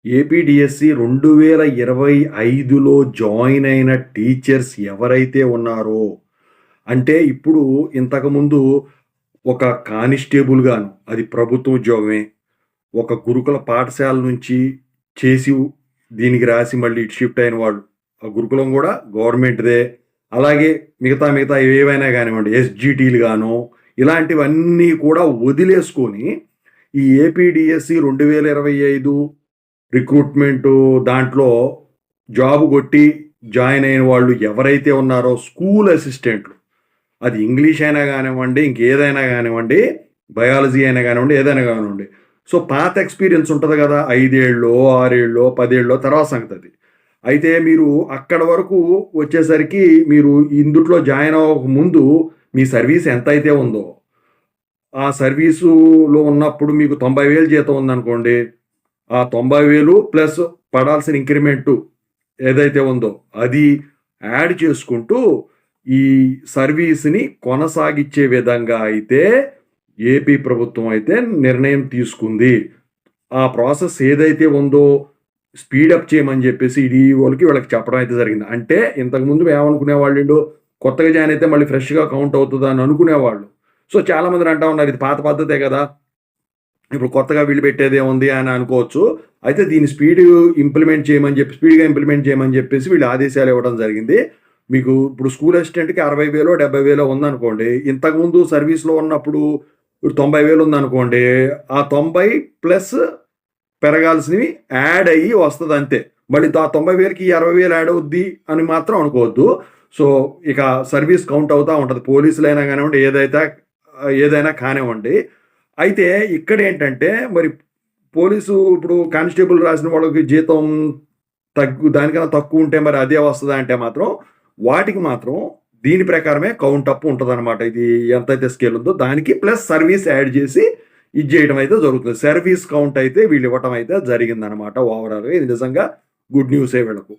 APDSC 2025లో join అయిన teachers ఎవరైతే ఉన్నారో, అంటే ఇప్పుడు ఇంతకుముందు ఒక కానిస్టేబుల్ గాను, అది ప్రభుత్వ ఉద్యోగమే. ఒక గురుకుల పాఠశాల నుంచి చేసి దీనికి రాసి మళ్ళీ ఇటు షిఫ్ట్ అయిన వాళ్ళు. ఆ గురుకులం గూడా గవర్నమెంట్‌దే. అలాగే మిగతా ఏవైనా గానివ్వండి, ఎస్‌జీటీలు గాను, ఇలాంటివన్నీ కూడా వదిలేసుకొని ఈ ఏపీడిఎస్సి 2025 రిక్రూట్‌మెంటు దాంట్లో జాబ్ కొట్టి జాయిన్ అయిన వాళ్ళు ఎవరైతే ఉన్నారో స్కూల్ అసిస్టెంట్లు. అది ఇంగ్లీష్ అయినా గానివ్వండి, ఇంకేదైనా గానివ్వండి, బయాలజీ అయినా గానివ్వండి, ఏదైనా గానివ్వండి. సో, పాత ఎక్స్‌పీరియన్స్ ఉంటది గదా! 5 ఏళ్ళో, 6 ఏళ్ళో, 10 ఏళ్ళో తర్వాత సంగతది. అయితే మీరు అక్కడి వరకు వచ్చేసరికి మీరు ఇందుట్లో జాయిన్ అవ్వక ముందు మీ సర్వీస్ ఎంతైతే ఉందో, ఆ సర్వీసులో ఉన్నప్పుడు మీకు 90,000 జీతం ఉందనుకోండి. ఆ 90,000 ప్లస్ పడాల్సిన ఇంక్రిమెంటు ఏదైతే ఉందో అది యాడ్ చేసుకుంటూ ఈ సర్వీస్‌ని కొనసాగించే విధంగా అయితే ఏపీ ప్రభుత్వం అయితే నిర్ణయం తీసుకుంది. ఆ ప్రాసెస్ ఏదైతే ఉందో స్పీడప్ చేయమని జెప్పేసి ఈడీఈఓలకి వీళ్ళకి చెప్పడం అయితే జరిగింది. అంటే ఇంతకుముందు ఏమనుకునేవాళ్ళీళ్ళు కొత్తగా జాయిన్ అయితే మళ్ళీ ఫ్రెష్‌గా కౌంట్ అవుతదా అని అనుకునేవాళ్ళు. సో, చాలామంది అంటా ఉన్నారు ఇది పాత పద్ధతే గదా! ఇప్పుడు కొత్తగా వీళ్ళు పెట్టేదేముంది అని అనుకోవచ్చు. అయితే దీన్ని స్పీడ్‌గా ఇంప్లిమెంట్ చేయమని జెప్పేసి వీళ్ళు ఆదేశాలు ఇవ్వడం జరిగింది. మీకు ఇప్పుడు స్కూల్ అసిస్టెంట్‌కి 60,000 70,000 ఉందనుకోండి. ఇంతకుముందు సర్వీస్‌లో ఉన్నప్పుడు ఇప్పుడు 90,000 ఉందనుకోండి. ఆ 90 ప్లస్ పెరగాల్సినవి యాడ్ అయ్యి వస్తదంతే. మళ్ళీ 90,000కి 60,000 యాడ్ అవుద్ది అని మాత్రం అనుకోవద్దు. సో, ఇక సర్వీస్ కౌంట్ అవుతా ఉంటది. పోలీసులైనా గానివ్వండి, ఏదైనా కానివ్వండి. అయితే ఇక్కడేంటంటే మరి పోలీసు ఇప్పుడు కానిస్టేబుల్ రాసిన వాళ్ళకి జీతం దానికన్నా తక్కువుంటే మరి అదే వస్తదా అంటే మాత్రం, వాటికి మాత్రం దీని ప్రకారమే కౌంట్ అప్ ఉంటదనమాట. ఇది ఎంతైతే స్కేల్ ఉందో దానికి ప్లస్ సర్వీస్ యాడ్ చేసి ఇది జేయడం అయితే జరుగుతుంది. సర్వీస్ కౌంట్ అయితే వీళ్ళు ఇవ్వటం అయితే జరిగిందనమాట ఓవరాల్‌గా. ఇది నిజంగా గుడ్ న్యూసే వీళ్ళకు.